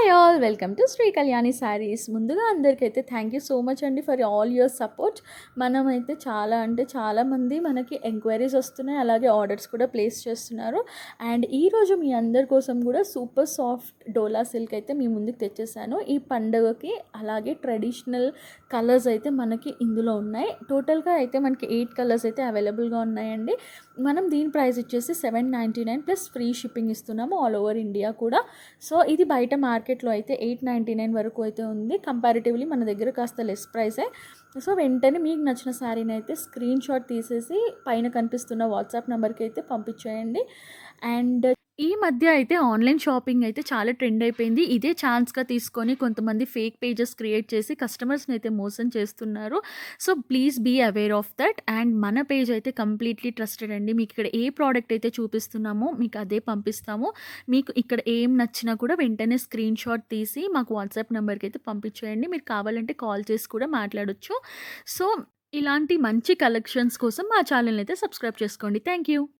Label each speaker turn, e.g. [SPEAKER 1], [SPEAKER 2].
[SPEAKER 1] Hi all welcome to Shri Kalyani sarees. ముందుగా అందరికైతే thank you so much అండి ఫర్ ఆల్ యువర్ సపోర్ట్. మనమైతే చాలా అంటే చాలామంది మనకి ఎంక్వైరీస్ వస్తున్నాయి, అలాగే ఆర్డర్స్ కూడా ప్లేస్ చేస్తున్నారు. అండ్ ఈరోజు మీ అందరి కోసం కూడా సూపర్ సాఫ్ట్ డోలా సిల్క్ అయితే మీ ముందుకు తెచ్చేసాను. ఈ పండుగకి అలాగే ట్రెడిషనల్ కలర్స్ అయితే మనకి ఇందులో ఉన్నాయి. టోటల్గా అయితే మనకి 8 కలర్స్ అయితే అవైలబుల్గా ఉన్నాయండి. మనం దీని ప్రైస్ వచ్చేసి $799 ప్లస్ ఫ్రీ షిప్పింగ్ ఇస్తున్నాము ఆల్ ఓవర్ ఇండియా కూడా. సో ఇది బయట మార్కెట్లో అయితే $899 వరకు అయితే ఉంది. కంపారిటివ్లీ మన దగ్గర కాస్త లెస్ ప్రైసే. సో వెంటనే మీకు నచ్చిన శారీని అయితే స్క్రీన్ షాట్ తీసేసి పైన కనిపిస్తున్న వాట్సాప్ నెంబర్కి అయితే పంపించేయండి. అండ్ ఈ మధ్య అయితే ఆన్లైన్ షాపింగ్ అయితే చాలా ట్రెండ్ అయిపోయింది. ఇదే ఛాన్స్‌గా తీసుకొని కొంతమంది ఫేక్ పేజెస్ క్రియేట్ చేసి కస్టమర్స్‌ని అయితే మోసం చేస్తున్నారు. So please be aware of that. And మన పేజ్ అయితే కంప్లీట్‌లీ ట్రస్టెడ్ అండి. మీకు ఇక్కడ ఏ ప్రోడక్ట్ అయితే చూపిస్తున్నామో మీకు అదే పంపిస్తాము. మీకు ఇక్కడ ఏం నచ్చినా కూడా వెంటనే స్క్రీన్ షాట్ తీసి మాకు వాట్సాప్ నెంబర్కి అయితే పంపించేయండి. మీరు కావాలంటే కాల్ చేసి కూడా మాట్లాడొచ్చు. సో ఇలాంటి మంచి కలెక్షన్స్ కోసం మా ఛానల్‌ని అయితే సబ్స్క్రైబ్ చేసుకోండి. Thank you.